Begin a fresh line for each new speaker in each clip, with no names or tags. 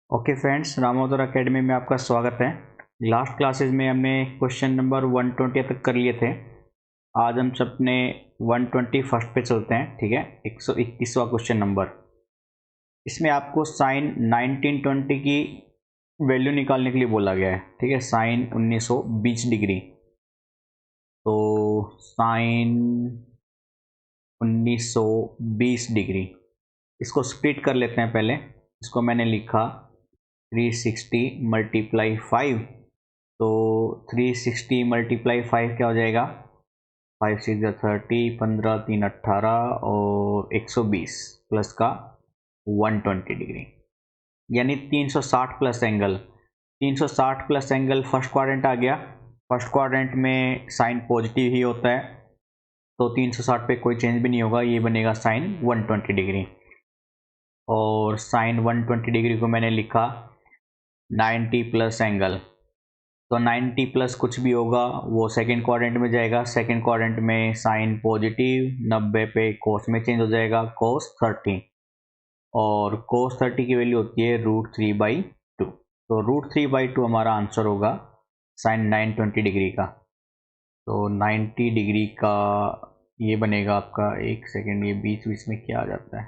Okay friends, रामोदर academy में आपका स्वागत है। लास्ट क्लासेस में हमने क्वेश्चन नंबर 120 तक कर लिए थे। आज हम अपने 121 पे चलते हैं। ठीक है, 121वां क्वेश्चन नंबर। इसमें आपको साइन 1920 की वैल्यू निकालने के लिए बोला गया है। ठीक है, साइन 1920 डिग्री। तो साइन 1920 डिग्री, इसको स्प्लिट कर लेते हैं। पहले इसको मैंने लिखा 360 मल्टीप्लाई 5। तो 360 मल्टीप्लाई 5 क्या हो जाएगा? 5 6 30, 15 3 18 और 120 प्लस का 120 डिग्री, यानी 360 plus angle. 360 plus angle first quadrant आ गया। फर्स्ट क्वाड्रेंट में साइन पॉजिटिव ही होता है, तो 360 पे कोई चेंज भी नहीं होगा, ये बनेगा साइन 120 डिग्री। और साइन 120 डिग्री को मैंने लिखा 90 प्लस एंगल। तो 90 प्लस कुछ भी होगा वो सेकंड क्वाड्रेंट में जाएगा। सेकंड क्वाड्रेंट में साइन पॉजिटिव, 90 पे कोस में चेंज हो जाएगा, कोस 30। और कोस 30 की वैल्यू होती है √3/2। तो √3/2 हमारा आंसर होगा साइन 920 डिग्री का। तो 90 डिग्री का ये बनेगा आपका, एक सेकेंड, ये बीच बीच में क्या आ जाता है,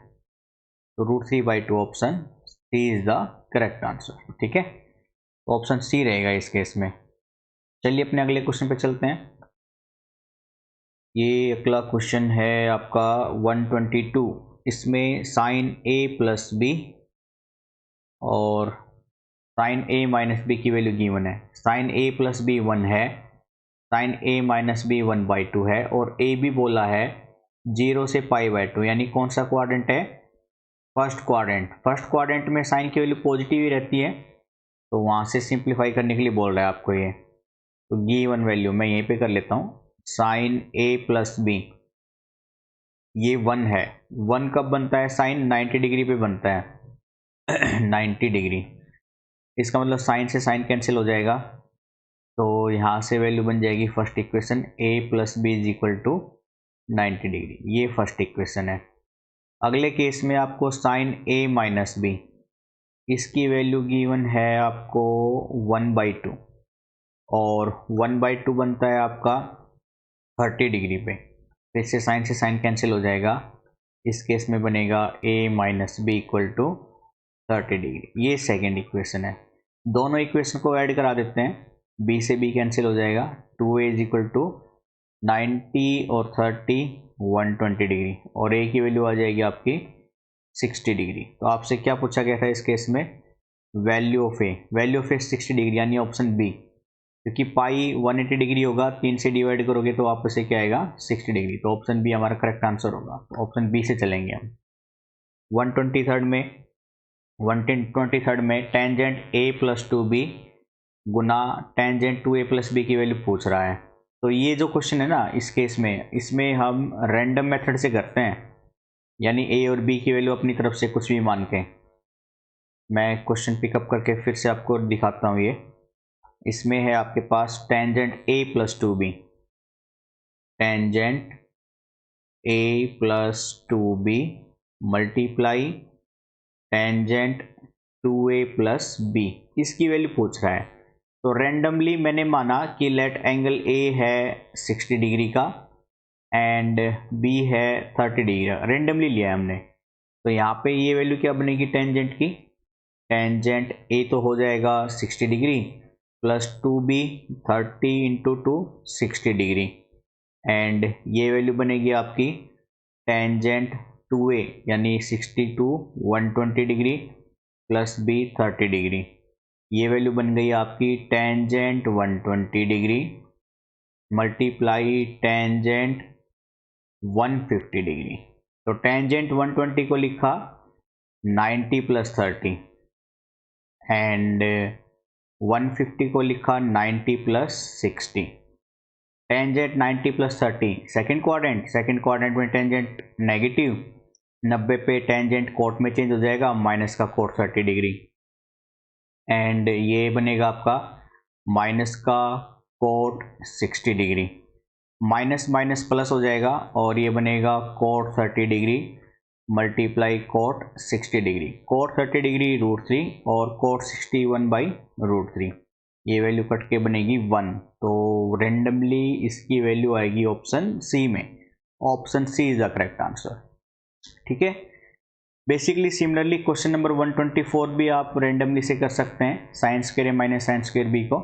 तो √3/2 option C is the correct answer. ठीक है, ऑप्शन सी रहेगा इस केस में। चलिए अपने अगले क्वेश्चन पे चलते हैं। ये अगला क्वेश्चन है आपका 122। इसमें साइन a प्लस बी और साइन a माइनस बी की वैल्यू गिवन है। साइन a प्लस बी 1 है, साइन a माइनस बी 1/2 है, और a भी बोला है 0 से π/2, यानी कौन सा क्वाड्रेंट है? First quadrant. फर्स्ट क्वाड्रेंट में साइन की वैल्यू पॉजिटिव ही रहती है, तो वहाँ से सिंप्लीफाई करने के लिए बोल रहा है आपको ये। तो गिवन वैल्यू मैं यहीं पे कर लेता हूँ, साइन a प्लस बी, ये 1 है। 1 कब बनता है? साइन 90 डिग्री पे बनता है 90 डिग्री। इसका मतलब साइन से साइन कैंसिल हो जाएगा, तो यहाँ से वैल्यू बन जाएगी first equation, a plus B is equal to 90 degree. ये फर्स्ट इक्वेशन है। अगले केस में आपको साइन a माइनस बी, इसकी वैल्यू गिवन है आपको 1/2, और 1/2 बनता है आपका 30 डिग्री पे। फिर से साइन कैंसिल हो जाएगा। इस केस में बनेगा a minus B equal to 30 degree. ये सेकेंड इक्वेशन है। दोनों इक्वेशन को ऐड करा देते हैं, b से b कैंसिल हो जाएगा। 2a इज इक्वल टू 90 और 30 120 डिग्री, और a की वैल्यू आ जाएगी आपकी 60 डिग्री। तो आपसे क्या पूछा गया था इस केस में? Value of A. Value of A 60 degree, यानी ऑप्शन बी, क्योंकि पाई 180 डिग्री होगा, 3 से डिवाइड करोगे तो वापस से क्या आएगा? 60 डिग्री। तो ऑप्शन बी हमारा करेक्ट आंसर होगा। तो ऑप्शन बी से चलेंगे हम। 123 में टेंजेंट a प्लस 2b गुना टेंजेंट 2a प्लस बी की वैल्यू पूछ रहा है। तो ये जो क्वेश्चन है ना, इस केस में इसमें हम रैंडम मेथड से करते हैं, यानी a और b की वैल्यू अपनी तरफ से कुछ भी मान के। मैं क्वेश्चन पिकअप करके फिर से आपको दिखाता हूँ। ये इसमें है आपके पास tangent a plus 2b, tangent a plus 2b multiply tangent 2a plus b, इसकी वैल्यू पूछ रहा है। तो रेंडमली मैंने माना कि लेट एंगल a है 60 डिग्री का एंड b है 30 डिग्री का, रेंडमली लिया है हमने। तो यहाँ पे ये वैल्यू क्या बनेगी टेंजेंट की? टेंजेंट a तो हो जाएगा 60 degree plus 2b 30 into 2 60 degree, and ये वैल्यू बनेगी आपकी टेंजेंट 2a, यानी 62 120 डिग्री प्लस b 30 डिग्री। ये वैल्यू बन गई आपकी tangent 120 degree multiply tangent 150 degree. तो टेंजेंट 120 को लिखा 90 प्लस 30 एंड 150 को लिखा 90 plus 60। Tangent 90 plus 30 second quadrant में टेंजेंट नेगेटिव, 90 पे टेंजेंट कोट में चेंज हो जाएगा, माइनस का कोट 30 डिग्री, एंड ये बनेगा आपका माइनस का cot 60 degree. Minus minus plus हो जाएगा और ये बनेगा cot 30 degree multiply cot 60 degree, cot 30 degree √3 और कोट 61/√3, ये वैल्यू कट के बनेगी 1। तो रेंडमली इसकी वैल्यू आएगी ऑप्शन सी में, option C is the correct answer. ठीक है, बेसिकली सिमिलरली क्वेश्चन नंबर 124 भी आप रेंडमली से कर सकते हैं, साइन स्क्वायर ए माइनस साइन स्क्वायर बी को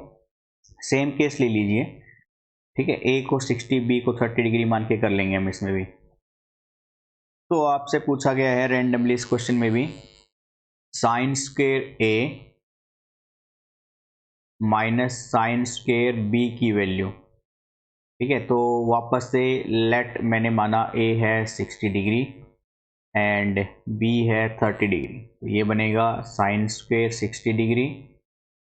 सेम केस ले लीजिए। ठीक है, ए को 60 बी को 30 डिग्री मान के कर लेंगे हम इसमें भी। तो आपसे पूछा गया है रेंडमली इस क्वेश्चन में भी साइन स्क्वायर ए माइनस साइन स्क्वायर बी की वैल्यू। ठीक है, तो वापस से लेट मैंने माना ए है 60 डिग्री एंड बी है 30 डिग्री, तो ये बनेगा साइन स्क्वायर 60 डिग्री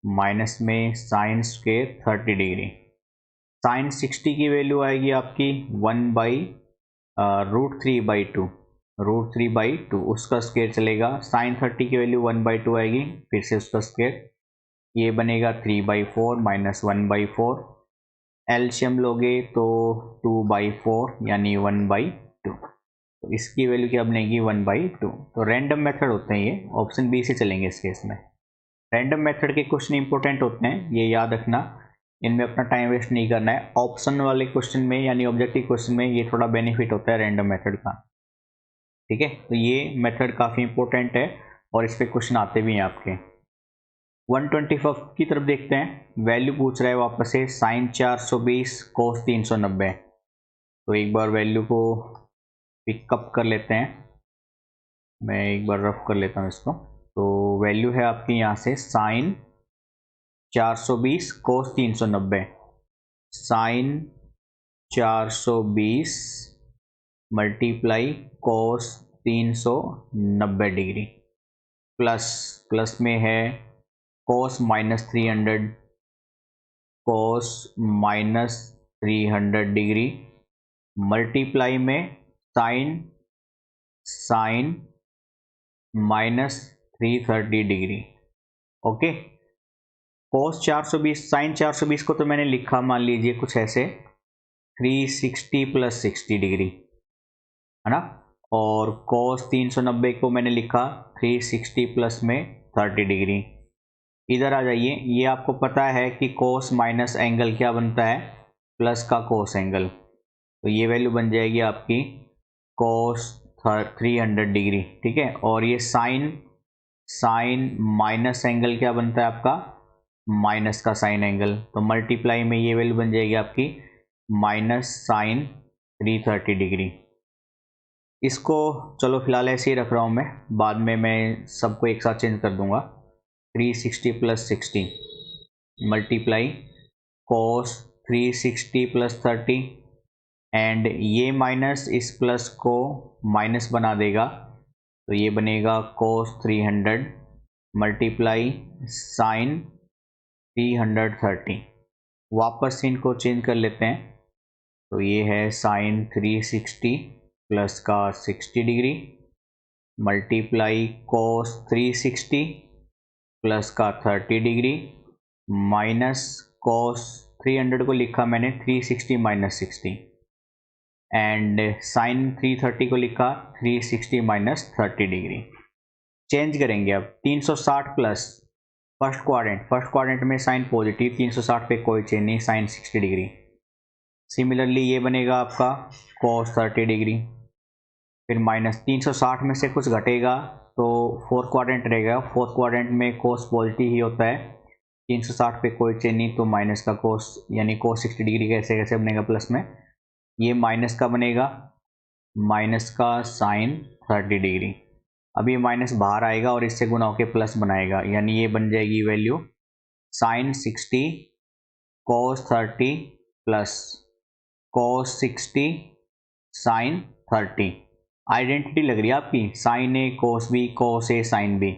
माइनस में साइन स्क्वायर 30 डिग्री। साइन 60 की वैल्यू आएगी आपकी 1/√3/2, √3/2 उसका स्क्वायर चलेगा। साइन 30 की वैल्यू 1/2 आएगी, फिर से उसका स्क्वायर, ये बनेगा 3/4 माइनस 1/4, एलसीएम लोगे तो 2/4 यानी 1/2, तो इसकी वैल्यू क्या बनेगी 1/2। तो रैंडम मेथड होते हैं ये, ऑप्शन बी से चलेंगे इस केस में। रैंडम मेथड के क्वेश्चन इंपॉर्टेंट होते हैं, ये याद रखना, इनमें अपना टाइम वेस्ट नहीं करना है। ऑप्शन वाले क्वेश्चन में यानी ऑब्जेक्टिव क्वेश्चन में ये थोड़ा बेनिफिट होता है रैंडम मेथड का। ठीक है, तो ये मेथड काफ़ी इंपॉर्टेंट है और इस पर क्वेश्चन आते भी हैं आपके। 125 की तरफ देखते हैं, वैल्यू पूछ रहा है वापस से साइन 420 कोस 390। तो एक बार वैल्यू को पिकअप कर लेते हैं, मैं एक बार रफ कर लेता हूँ इसको। तो वैल्यू है आपकी यहाँ से sine 420 cos 390, sine 420 multiply cos 390 degree plus में है कोस -300, कोस -300 डिग्री मल्टीप्लाई में sine -330 degree. Okay, cos 420 sine 420 को तो मैंने लिखा मान लीजिए कुछ ऐसे 360 + 60 डिग्री, है ना, और कोस 390 को मैंने लिखा 360 प्लस में 30 डिग्री। इधर आ जाइए, ये आपको पता है कि कोस माइनस एंगल क्या बनता है, प्लस का कोस एंगल, तो ये वैल्यू बन जाएगी आपकी कोस 300 डिग्री। ठीक है, और ये साइन माइनस एंगल क्या बनता है आपका, माइनस का साइन एंगल, तो मल्टीप्लाई में ये वैल्यू बन जाएगी आपकी माइनस साइन 330 डिग्री। इसको चलो फिलहाल ऐसे ही रख रहा हूँ मैं, बाद में मैं सबको एक साथ चेंज कर दूंगा। 360 + 60 मल्टीप्लाई कोस 360 + 30 एंड ये माइनस इस प्लस को माइनस बना देगा, तो ये बनेगा कोस 300 मल्टीप्लाई साइन 330। वापस इनको चेंज कर लेते हैं, तो ये है साइन 360 प्लस का 60 डिग्री मल्टीप्लाई कोस 360 प्लस का 30 डिग्री माइनस कोस 300 को लिखा मैंने 360 - 60 एंड साइन 330 को लिखा 360 - 30 डिग्री। चेंज करेंगे अब 360 प्लस फर्स्ट क्वाड्रेंट में साइन पॉजिटिव, 360 पे कोई चेंज नहीं, साइन 60 डिग्री। सिमिलरली ये बनेगा आपका कोस 30 डिग्री, फिर माइनस 360 में से कुछ घटेगा तो फोर्थ क्वाड्रेंट रहेगा, फोर्थ क्वाड्रेंट में कोस पॉजिटिव ही होता है, 360 पे कोई चेंज नहीं, तो माइनस का कोस यानी कोस 60 डिग्री कैसे बनेगा प्लस में, ये माइनस का बनेगा, माइनस का साइन 30 डिग्री। अब ये माइनस बाहर आएगा और इससे गुना होकर प्लस बनाएगा, यानी ये बन जाएगी वैल्यू साइन 60 कोस 30 प्लस कोस 60 साइन 30। आइडेंटिटी लग रही है आपकी, sign A cos B, cos A sine B,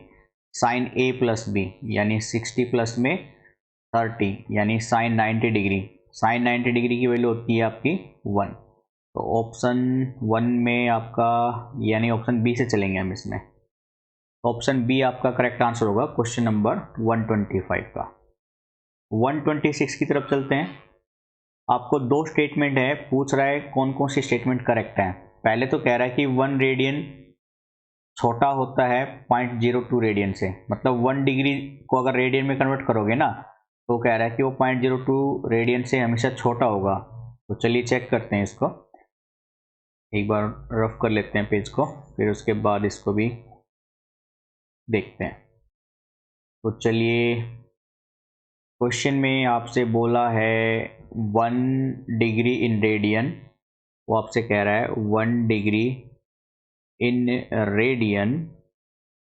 sine A plus B यानी 60 प्लस में 30 यानी साइन 90 डिग्री। साइन 90 डिग्री की वैल्यू होती है आपकी 1। तो ऑप्शन 1 में आपका यानी ऑप्शन बी से चलेंगे हम इसमें, ऑप्शन बी आपका करेक्ट आंसर होगा क्वेश्चन नंबर 125 का। 126 की तरफ चलते हैं। आपको दो स्टेटमेंट है, पूछ रहा है कौन कौन सी स्टेटमेंट करेक्ट है। पहले तो कह रहा है कि 1 रेडियन छोटा होता है 0.02 रेडियन से, मतलब 1 डिग्री को अगर रेडियन में कन्वर्ट करोगे ना तो कह रहा है कि वो 0.02 रेडियन से हमेशा छोटा होगा। तो चलिए चेक करते हैं इसको, एक बार रफ कर लेते हैं पेज को, फिर उसके बाद इसको भी देखते हैं। तो चलिए, क्वेश्चन में आपसे बोला है 1 डिग्री इन रेडियन, वो आपसे कह रहा है 1 degree in radian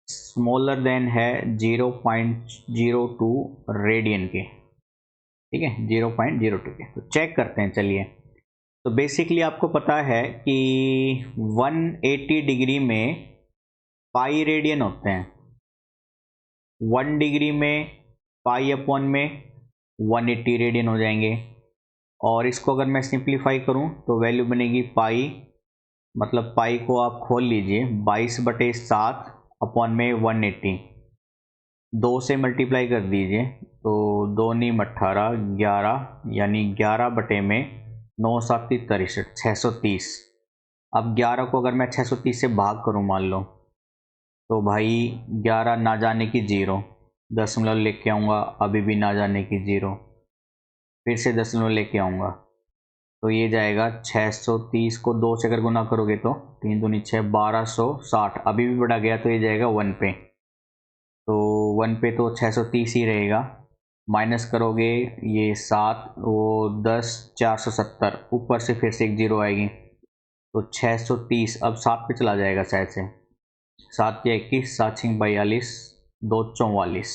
smaller than है 0.02 रेडियन के, ठीक है, 0.02 के। तो चेक करते हैं चलिए। तो बेसिकली आपको पता है कि 180 डिग्री में पाई रेडियन होते हैं, 1 डिग्री में पाई अपॉन में 180 रेडियन हो जाएंगे। और इसको अगर मैं सिंप्लीफाई करूं तो वैल्यू बनेगी पाई, मतलब पाई को आप खोल लीजिए 22/7 अपॉन में 180, 2 से मल्टीप्लाई कर दीजिए तो 2 नीम 18, 11, यानी 11 बटे में 9 7 63, 630। अब 11 को अगर मैं 630 से भाग करूं मान लो, तो भाई 11 ना जाने की 0, दशमलव लेके आऊँगा अभी भी ना जाने की 0, फिर से दशमलव लेके आऊँगा तो ये जाएगा 630 को 2 से अगर गुना करोगे तो 3 दूनी 6, 1260, अभी भी बढ़ा गया तो ये जाएगा 1 पे, तो 1 पे तो 630 ही रहेगा। माइनस करोगे ये 7, वो 10, 470, ऊपर से फिर से एक 0 आएगी तो 630 अब 7 पे चला जाएगा शायद से, 7 या 21, 7 6 42, 2 44,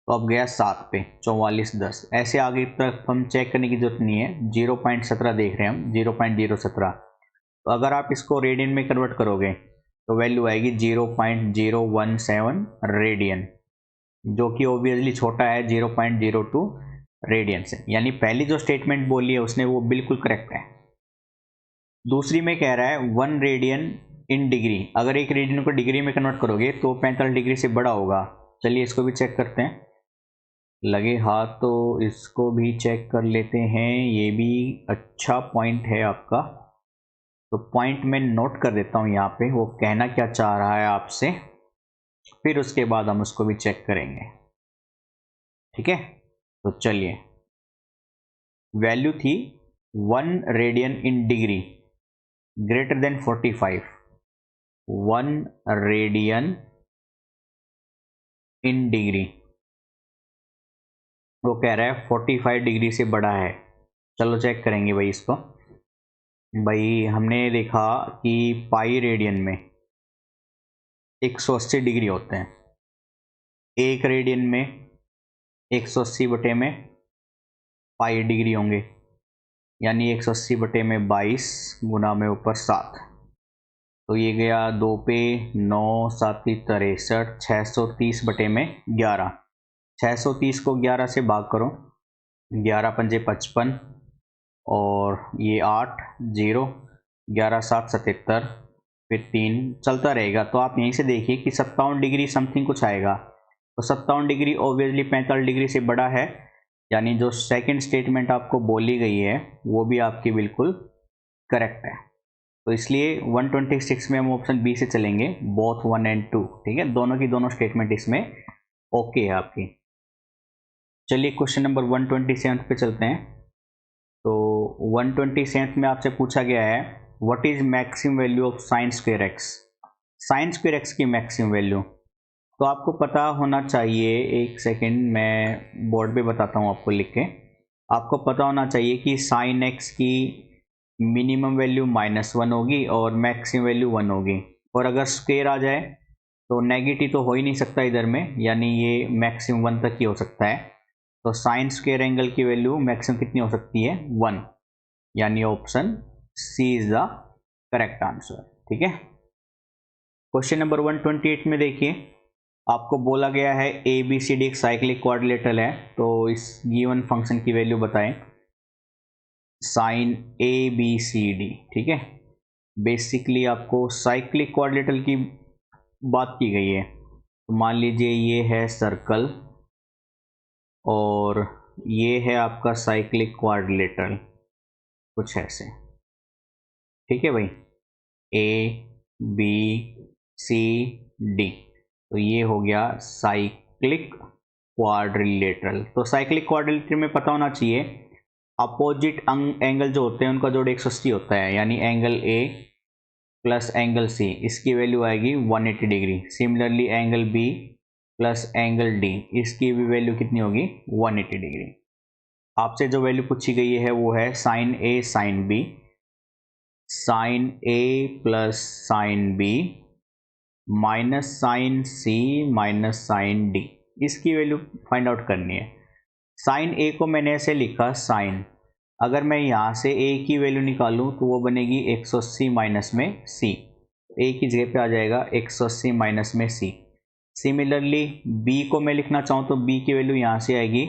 तो अब गया 7 पे 44 10। ऐसे आगे तक हम चेक करने की जरूरत नहीं है, 0.17 देख रहे हैं हम, 0.017। तो अगर आप इसको रेडियन में कन्वर्ट करोगे तो वैल्यू आएगी 0.017 रेडियन, जो कि ओबियसली छोटा है 0.02 रेडियन से, यानी पहली जो स्टेटमेंट बोली है उसने वो बिल्कुल करेक्ट है। दूसरी में कह रहा है 1 रेडियन इन डिग्री, अगर एक रेडियन को डिग्री में कन्वर्ट करोगे तो 45 डिग्री से बड़ा होगा। चलिए इसको भी चेक करते हैं, लगे हाथ तो इसको भी चेक कर लेते हैं। ये भी अच्छा पॉइंट है आपका, तो पॉइंट मैं नोट कर देता हूँ यहाँ पे, वो कहना क्या चाह रहा है आपसे, फिर उसके बाद हम उसको भी चेक करेंगे, ठीक है। तो चलिए, वैल्यू थी 1 radian in degree greater than 45, 1 radian in degree, वो कह रहा है 45 डिग्री से बड़ा है। चलो चेक करेंगे भाई इसको। भाई हमने देखा कि पाई रेडियन में 180 डिग्री होते हैं, एक रेडियन में 180 बटे में पाई डिग्री होंगे, यानी 180 बटे में 22 गुना में ऊपर 7, तो ये गया 2 पे 9 7 63, 630 बटे में 11, 630 को 11 से भाग करो, 11 पंजे 55, और ये 8 0, 11 7 77, फिर 3 चलता रहेगा। तो आप यहीं से देखिए कि 57 डिग्री समथिंग कुछ आएगा, तो 57 डिग्री ऑब्वियसली 45 डिग्री से बड़ा है, यानी जो सेकंड स्टेटमेंट आपको बोली गई है वो भी आपकी बिल्कुल करेक्ट है। तो इसलिए 126 में हम ऑप्शन बी से चलेंगे, बोथ 1 एंड 2, ठीक है, दोनों की दोनों स्टेटमेंट इसमें ओके है आपकी। चलिए क्वेश्चन नंबर 127 पे चलते हैं। तो 127 में आपसे पूछा गया है what is maximum value of sine square x, sine square x की मैक्सिमम वैल्यू। तो आपको पता होना चाहिए, एक सेकेंड मैं बोर्ड पे बताता हूँ आपको लिख के, आपको पता होना चाहिए कि साइन एक्स की मिनिमम वैल्यू -1 होगी और मैक्सिमम वैल्यू 1 होगी, और अगर स्क्वायर आ जाए तो नेगेटिव तो हो ही नहीं सकता इधर में, यानी ये मैक्सिमम 1 तक ही हो सकता है। तो साइन स्क्वायर एंगल की वैल्यू मैक्सिमम कितनी हो सकती है, 1, यानी option C is the correct answer, ठीक है। क्वेश्चन नंबर 128 में देखिए, आपको बोला गया है ए बी सी डी एक साइक्लिक क्वाड्रिलेटरल है, तो इस गिवन फंक्शन की वैल्यू बताएं sine A B C D, ठीक है। बेसिकली आपको साइक्लिक क्वाड्रिलेटरल की बात की गई है, तो मान लीजिए ये है सर्कल और ये है आपका साइक्लिक क्वाड्रिलेटरल, कुछ ऐसे, ठीक है भाई, ए बी सी डी। तो ये हो गया साइक्लिक क्वाड्रिलेटरल। तो साइक्लिक क्वाड्रिलेटरल में पता होना चाहिए अपोजिट एंगल जो होते हैं उनका जोड़ 180 होता है, यानी angle A plus angle C, इसकी वैल्यू आएगी 180 degree. Similarly angle B plus angle D, इसकी भी वैल्यू कितनी होगी 180 डिग्री। आपसे जो वैल्यू पूछी गई है वो है sine A sine B, sine A plus sine B minus sine C minus sine D, इसकी वैल्यू फाइंड आउट करनी है। साइन ए को मैंने ऐसे लिखा साइन, अगर मैं यहाँ से ए की वैल्यू निकालूं तो वो बनेगी 180 माइनस में सी, ए की जगह पे आ जाएगा 180 माइनस में सी। सिमिलरली बी को मैं लिखना चाहूँ तो बी की वैल्यू यहाँ से आएगी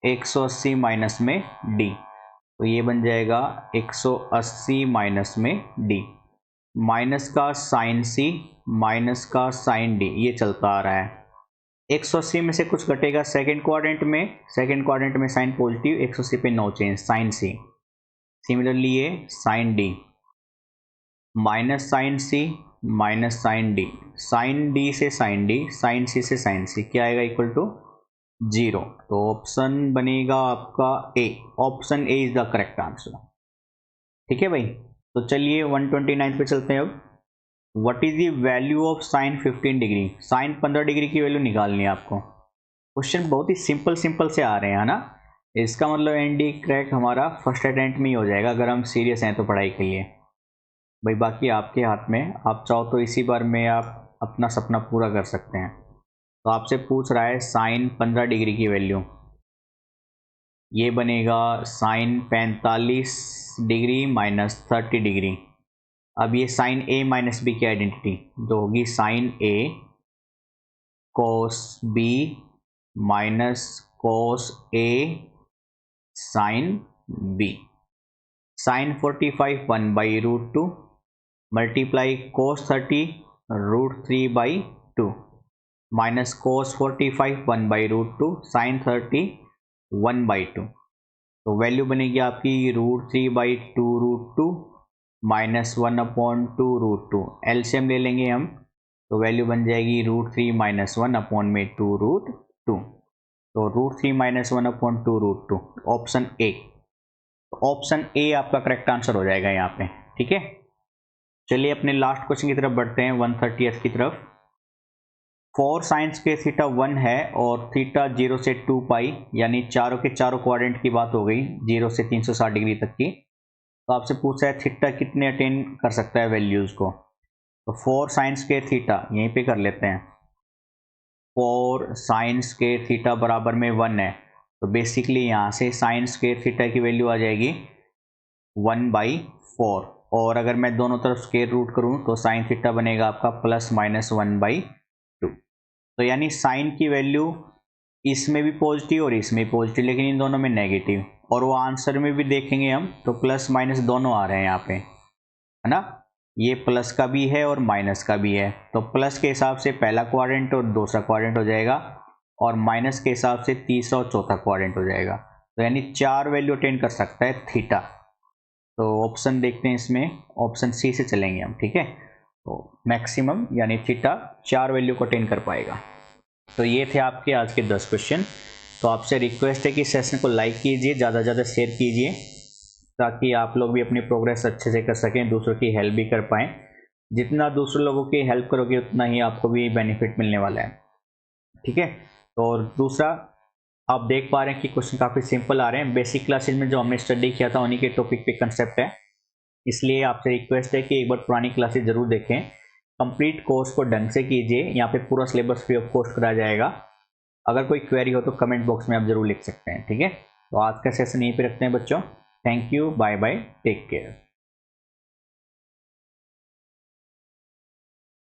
180 माइनस में डी, तो ये बन जाएगा 180 माइनस में डी। माइनस का साइन सी माइनस का साइन डी, ये चलता आ रहा है। 180 में से कुछ घटेगा सेकंड क्वाड्रेंट में साइन पॉजिटिव, 180 पे no change, sine C. Similarly ये sine D minus sine C minus sine D, sine D से साइन डी, साइन सी से साइन सी, क्या आएगा इक्वल टू 0। तो ऑप्शन बनेगा आपका A, option A is the correct answer. ठीक है भाई, तो चलिए 129 पे चलते हैं। अब what is the value of sine 15 degree, sine 15 degree की वैल्यू निकालनी है आपको। क्वेश्चन बहुत ही सिंपल से आ रहे हैं, है ना। इसका मतलब एनडी क्रैक हमारा फर्स्ट अटेम्प्ट में ही हो जाएगा अगर हम सीरियस हैं तो पढ़ाई के लिए। भाई बाकी आपके हाथ में, आप चाहो तो इसी बार में आप अपना सपना पूरा कर सकते हैं। तो आपसे पूछ रहा है साइन 15 डिग्री की वैल्यू, ये बनेगा साइन 45 डिग्री माइनस 30 डिग्री। अब ये साइन ए माइनस बी की आइडेंटिटी जो होगी sine A cos B minus cos A sine B. Sine 45 1/√2 multiply cos 30 √3/2 minus cos 45 1/√2 sine 30 1/2। तो वैल्यू बनेगी आपकी √3/2√2 माइनस 1/2√2। एलसीएम ले लेंगे हम तो वैल्यू बन जाएगी √3 माइनस 1/2√2। तो √3 माइनस 1/2√2 ऑप्शन ए। ऑप्शन ए आपका करेक्ट आंसर हो जाएगा यहाँ पे। ठीक है, चलिए अपने लास्ट क्वेश्चन की तरफ बढ़ते हैं, 130th की तरफ। 4 साइन स्क्वायर थीटा 1 है और थीटा 0 से 2 पाई, यानी चारों के चारों क्वाड्रेंट की बात हो गई 0 से 360 डिग्री तक की। तो आपसे पूछा है थीटा कितने अटेन कर सकता है वैल्यूज़ को। तो 4 साइन स्क्वायर थीटा यहीं पे कर लेते हैं। 4 साइन स्क्वायर थीटा बराबर में 1 है, तो बेसिकली यहाँ से साइन स्क्वायर थीटा की वैल्यू आ जाएगी 1/4। और अगर मैं दोनों तरफ स्क्वायर रूट करूँ तो साइन थीटा बनेगा आपका प्लस माइनस 1/2। तो यानी साइन की वैल्यू इसमें भी पॉजिटिव और इसमें भी पॉजिटिव, लेकिन इन दोनों में नेगेटिव। और वो आंसर में भी देखेंगे हम तो प्लस माइनस दोनों आ रहे हैं यहाँ पे, है ना। ये प्लस का भी है और माइनस का भी है, तो प्लस के हिसाब से पहला क्वाड्रेंट और दूसरा क्वाड्रेंट हो जाएगा, और माइनस के हिसाब से तीसरा और चौथा क्वाड्रेंट हो जाएगा। तो यानी 4 वैल्यू अटेन कर सकता है थीटा। तो ऑप्शन देखते हैं इसमें, ऑप्शन सी से चलेंगे हम। ठीक है, तो मैक्सिमम यानी थीटा 4 वैल्यू को अटेन कर पाएगा। तो ये थे आपके आज के 10 क्वेश्चन। तो आपसे रिक्वेस्ट है कि सेशन को लाइक कीजिए, ज़्यादा से ज़्यादा शेयर कीजिए, ताकि आप लोग भी अपनी प्रोग्रेस अच्छे से कर सकें, दूसरों की हेल्प भी कर पाएँ। जितना दूसरे लोगों की हेल्प करोगे उतना ही आपको भी बेनिफिट मिलने वाला है। ठीक है, तो और दूसरा आप देख पा रहे हैं कि क्वेश्चन काफ़ी सिंपल आ रहे हैं। बेसिक क्लासेज में जो हमने स्टडी किया था उन्हीं के टॉपिक पे कंसेप्ट है, इसलिए आपसे रिक्वेस्ट है कि एक बार पुरानी क्लासेज ज़रूर देखें। कंप्लीट कोर्स को ढंग से कीजिए, यहाँ पे पूरा सिलेबस फ्री ऑफ कॉस्ट कराया जाएगा। अगर कोई क्वेरी हो तो कमेंट बॉक्स में आप ज़रूर लिख सकते हैं। ठीक है, तो आज का सेशन यहीं पे रखते हैं बच्चों। Thank you, bye bye, take care.